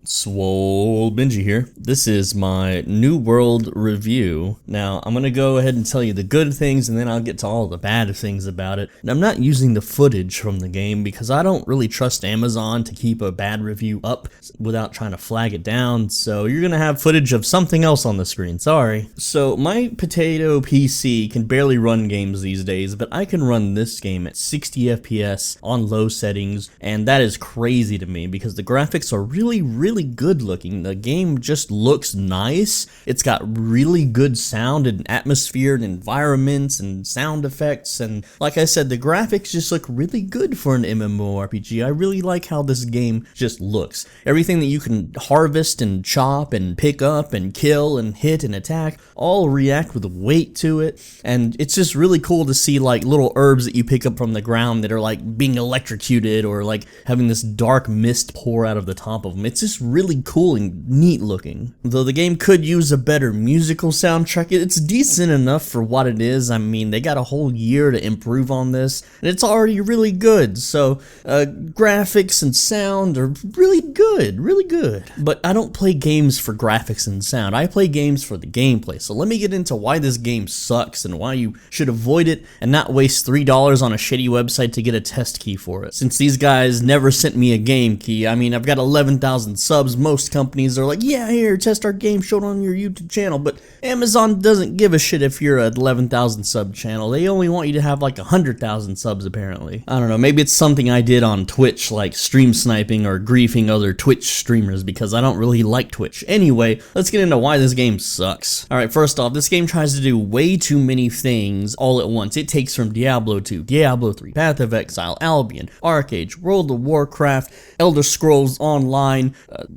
Swole Benji here. This is my New World review. Now, I'm gonna go ahead and tell you the good things and then I'll get to all the bad things about it. And I'm not using the footage from the game because I don't really trust Amazon to keep a bad review up without trying to flag it down, so you're gonna have footage of something else on the screen, sorry. So, my potato PC can barely run games these days, but I can run this game at 60 FPS on low settings, and that is crazy to me because the graphics are really good looking. The game just looks nice. It's got really good sound and atmosphere and environments and sound effects, and like I said, the graphics just look really good for an MMORPG. I really like how this game just looks. Everything that you can harvest and chop and pick up and kill and hit and attack all react with weight to it, and it's just really cool to see like little herbs that you pick up from the ground that are like being electrocuted or like having this dark mist pour out of the top of them. It's just really cool and neat looking. Though the game could use a better musical soundtrack, it's decent enough for what it is. I mean, they got a whole year to improve on this, and it's already really good. So, graphics and sound are really good. But I don't play games for graphics and sound. I play games for the gameplay. So let me get into why this game sucks and why you should avoid it and not waste $3 on a shitty website to get a test key for it. Since these guys never sent me a game key, I mean, I've got 11,000 subs. Most companies are like, yeah, here, test our game, show it on your YouTube channel, but Amazon doesn't give a shit if you're an 11,000 sub channel. They only want you to have like 100,000 subs, apparently. I don't know, maybe it's something I did on Twitch, like stream sniping or griefing other Twitch streamers, because I don't really like Twitch. Anyway, let's get into why this game sucks. Alright, first off, this game tries to do way too many things all at once. It takes from Diablo 2, Diablo 3, Path of Exile, Albion, Age, World of Warcraft, Elder Scrolls Online,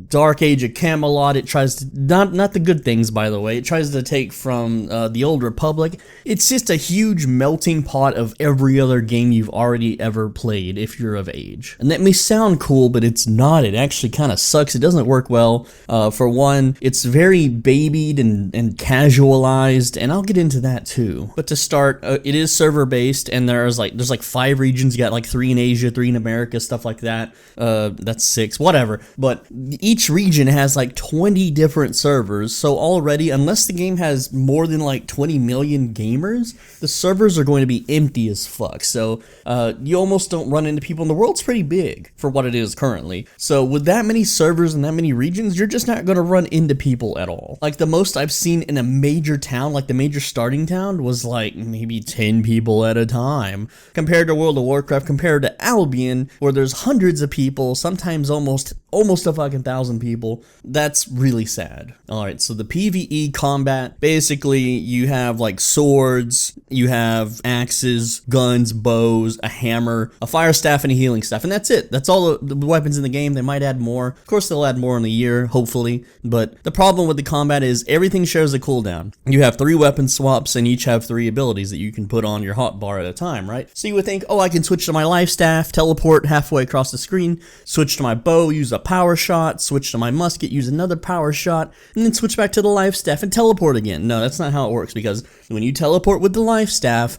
Dark Age of Camelot. It tries to, not the good things, by the way, it tries to take from the Old Republic. It's just a huge melting pot of every other game you've already ever played if you're of age. And that may sound cool, but it's not. It actually kind of sucks. It doesn't work well. For one, it's very babied and casualized, and I'll get into that too. But to start, it is server based, and there's like 5 regions. You got like 3 in Asia, 3 in America, stuff like that. That's 6, whatever. But each region has like 20 different servers, so already, unless the game has more than like 20 million gamers, the servers are going to be empty as fuck. So you almost don't run into people, and the world's pretty big for what it is currently. So with that many servers and that many regions, you're just not going to run into people at all. Like the most I've seen in a major town, like the major starting town, was like maybe 10 people at a time. Compared to World of Warcraft, compared to Albion, where there's hundreds of people, sometimes almost a fucking 1,000 people. That's really sad. Alright, so the PvE combat, basically you have like swords, you have axes, guns, bows, a hammer, a fire staff, and a healing staff, and that's it. That's all the weapons in the game. They might add more. Of course they'll add more in a year, hopefully, but the problem with the combat is everything shares a cooldown. You have 3 weapon swaps and each have 3 abilities that you can put on your hotbar at a time, right? So you would think, oh, I can switch to my life staff, teleport halfway across the screen, switch to my bow, use a power shot, switch to my musket, use another power shot, and then switch back to the life staff and teleport again. No, that's not how it works, because when you teleport with the life staff,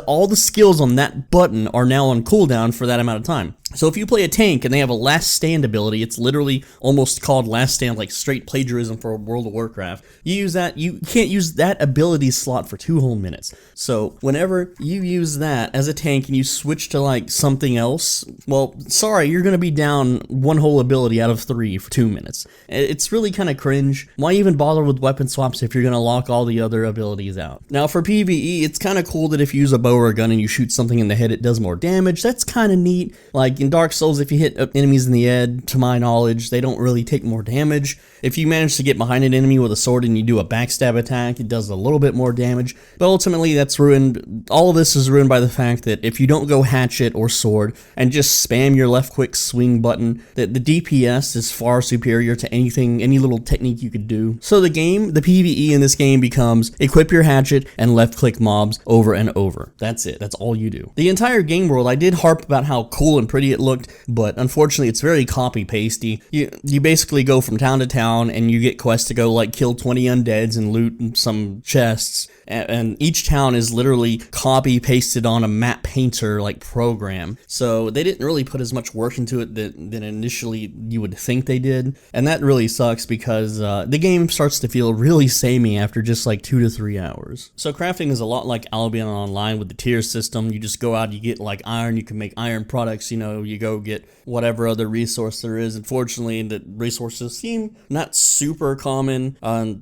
all the skills on that button are now on cooldown for that amount of time. So if you play a tank and they have a last stand ability, it's literally almost called last stand, like straight plagiarism for World of Warcraft. You use that, you can't use that ability slot for 2 whole minutes. So whenever you use that as a tank and you switch to like something else, well, sorry, you're gonna be down 1 whole ability out of 3 for 2 minutes. It's really kind of cringe. Why even bother with weapon swaps if you're gonna lock all the other abilities out? Now for PvE, it's kind of cool that if you use a bow or a gun and you shoot something in the head, it does more damage. That's kind of neat. Like in Dark Souls, if you hit enemies in the head, to my knowledge, they don't really take more damage. If you manage to get behind an enemy with a sword and you do a backstab attack, it does a little bit more damage, but ultimately that's ruined. All of this is ruined by the fact that if you don't go hatchet or sword and just spam your left quick swing button, that the DPS is far superior to any little technique you could do. So the PvE in this game becomes equip your hatchet and left click mobs over and over. That's it. That's all you do. The entire game world, I did harp about how cool and pretty pretty it looked, but unfortunately it's very copy-pasty. You basically go from town to town and you get quests to go like kill 20 undeads and loot some chests, and each town is literally copy-pasted on a map painter like program. So they didn't really put as much work into it than initially you would think they did, and that really sucks because the game starts to feel really samey after just like 2 to 3 hours. So crafting is a lot like Albion Online with the tier system. You just go out, you get like iron, you can make iron products, you know, you go get whatever other resource there is. Unfortunately, the resources seem not super common,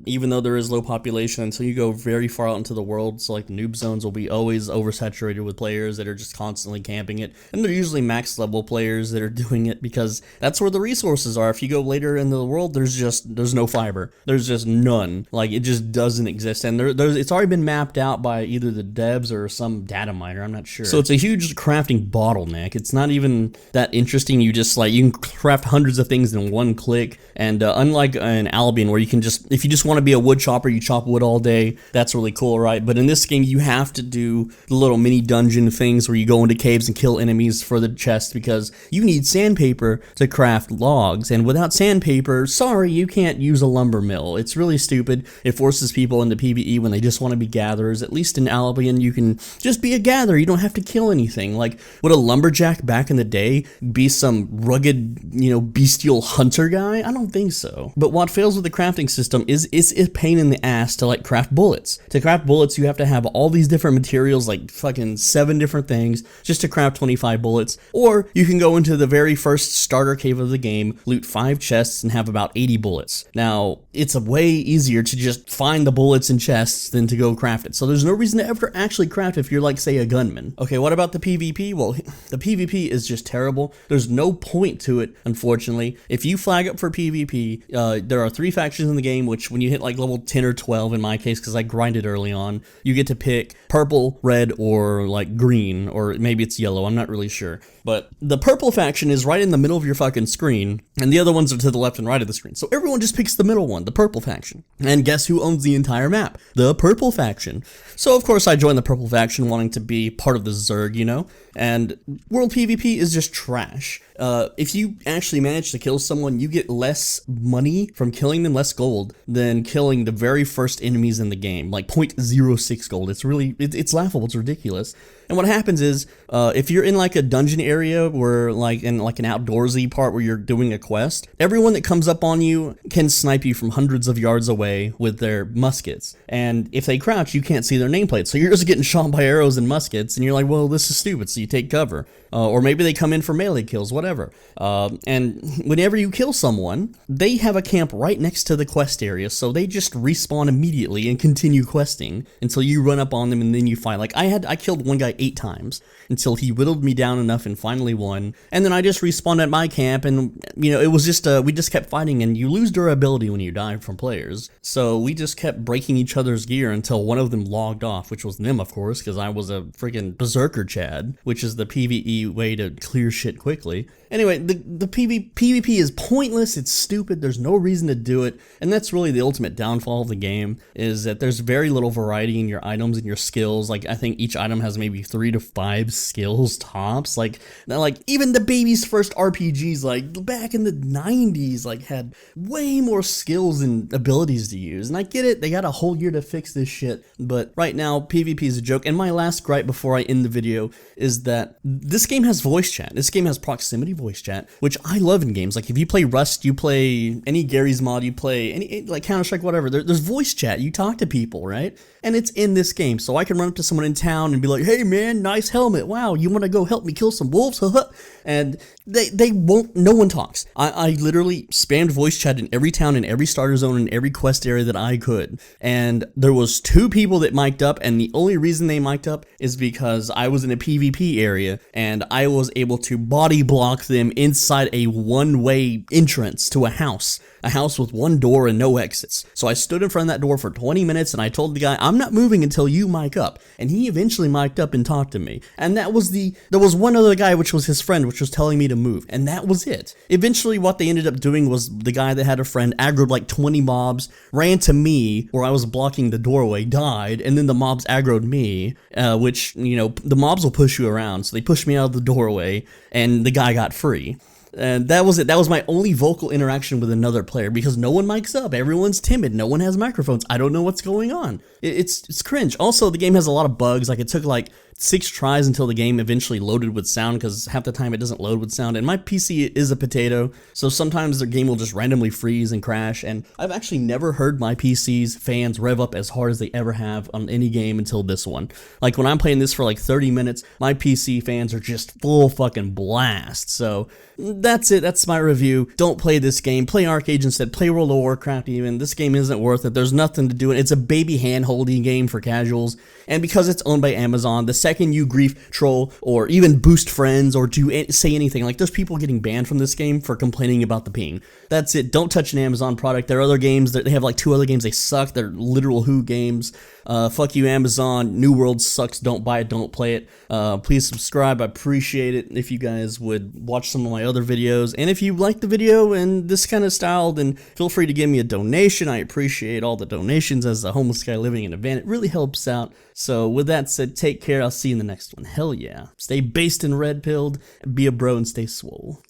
even though there is low population, until you go very far out into the world. So like the noob zones will be always oversaturated with players that are just constantly camping it, and they're usually max level players that are doing it because that's where the resources are. If you go later in the world, there's no fiber, there's just none, like it just doesn't exist, and it's already been mapped out by either the devs or some data miner, I'm not sure. So it's a huge crafting bottleneck. It's not even that interesting. You can craft hundreds of things in one click, and unlike in Albion where you can just, if you just want to be a wood chopper, you chop wood all day, that's really cool, right? But in this game you have to do the little mini dungeon things where you go into caves and kill enemies for the chest, because you need sandpaper to craft logs, and without sandpaper, sorry, you can't use a lumber mill. It's really stupid. It forces people into PvE when they just want to be gatherers. At least in Albion you can just be a gatherer, you don't have to kill anything. Like, would a lumberjack back in the day be some rugged, bestial hunter guy? I don't think so. But what fails with the crafting system is it's a pain in the ass to like craft bullets. To craft bullets you have to have all these different materials, like fucking 7 different things just to craft 25 bullets. Or you can go into the very first starter cave of the game, loot 5 chests and have about 80 bullets. Now, it's a way easier to just find the bullets in chests than to go craft it. So there's no reason to ever actually craft if you're like, say, a gunman. Okay, what about the PvP? Well, the PvP is just terrible. There's no point to it, unfortunately. If you flag up for PvP, there are 3 factions in the game, which when you hit like level 10 or 12, in my case, because I grinded early on, you get to pick purple, red, or like green, or maybe it's yellow, I'm not really sure. But the purple faction is right in the middle of your fucking screen, and the other ones are to the left and right of the screen. So everyone just picks the middle one, the purple faction. And guess who owns the entire map? The purple faction. So of course I joined the purple faction wanting to be part of the Zerg, and world PvP is just trash. If you actually manage to kill someone, you get less money from killing them, less gold, than killing the very first enemies in the game, like 0.06 gold. It's laughable, it's ridiculous. And what happens is, if you're in like a dungeon area where like in like an outdoorsy part where you're doing a quest, everyone that comes up on you can snipe you from hundreds of yards away with their muskets. And if they crouch, you can't see their nameplate. So you're just getting shot by arrows and muskets, and you're like, well, this is stupid, so you take cover. Or maybe they come in for melee kills, whatever. And whenever you kill someone, they have a camp right next to the quest area, so they just respawn immediately and continue questing until you run up on them and then you fight. Like, I killed one guy 8 times until he whittled me down enough and finally won, and then I just respawned at my camp, and it was just we just kept fighting, and you lose durability when you die from players, so we just kept breaking each other's gear until one of them logged off, which was them, of course, because I was a freaking berserker Chad, which is the PvE way to clear shit quickly. Anyway, the PvP is pointless, it's stupid, there's no reason to do it, and that's really the ultimate downfall of the game, is that there's very little variety in your items and your skills. Like, I think each item has maybe 3 to 5 skills tops. Like even the baby's first RPGs, like back in the 90s, like had way more skills and abilities to use. And I get it, they got a whole year to fix this shit, but right now PvP is a joke. And my last gripe before I end the video is that this game has voice chat. This game has proximity voice chat, which I love in games. Like if you play Rust, you play any Gary's mod, you play any like Counter-Strike, whatever, there's voice chat. You talk to people, right? And it's in this game, so I can run up to someone in town and be like, hey man, nice helmet, wow, you want to go help me kill some wolves? And they won't, no one talks. I literally spammed voice chat in every town, in every starter zone, in every quest area that I could, and there was 2 people that mic'd up, and the only reason they mic'd up is because I was in a PvP area and I was able to body block lock them inside a one-way entrance to a house with one door and no exits. So I stood in front of that door for 20 minutes and I told the guy, I'm not moving until you mic up. And he eventually mic'd up and talked to me. And there was one other guy, which was his friend, which was telling me to move. And that was it. Eventually what they ended up doing was the guy that had a friend aggroed like 20 mobs, ran to me where I was blocking the doorway, died, and then the mobs aggroed me, which, you know, the mobs will push you around. So they pushed me out of the doorway and the guy got free. And that was it. That was my only vocal interaction with another player because no one mics up. Everyone's timid. No one has microphones. I don't know what's going on. It's cringe. Also, the game has a lot of bugs. Like, it took like 6 tries until the game eventually loaded with sound because half the time it doesn't load with sound. And my PC is a potato, so sometimes the game will just randomly freeze and crash. And I've actually never heard my PC's fans rev up as hard as they ever have on any game until this one. Like, when I'm playing this for like 30 minutes, my PC fans are just full fucking blast. So that's it. That's my review. Don't play this game. Play Arcade instead. Play World of Warcraft even. This game isn't worth it. There's nothing to do. It's a baby hand-holding game for casuals. And because it's owned by Amazon, the second you grief troll or even boost friends or say anything, like, there's people getting banned from this game for complaining about the ping. That's it. Don't touch an Amazon product. There are other games. They have like 2 other games. They suck. They're literal Who games. Fuck you, Amazon. New World sucks. Don't buy it. Don't play it. Please subscribe. I appreciate it if you guys would watch some of my other videos. And if you like the video and this kind of style, then feel free to give me a donation. I appreciate all the donations as a homeless guy living in a van. It really helps out. So with that said, take care. I'll see you in the next one. Hell yeah. Stay based and red-pilled. Be a bro and stay swole.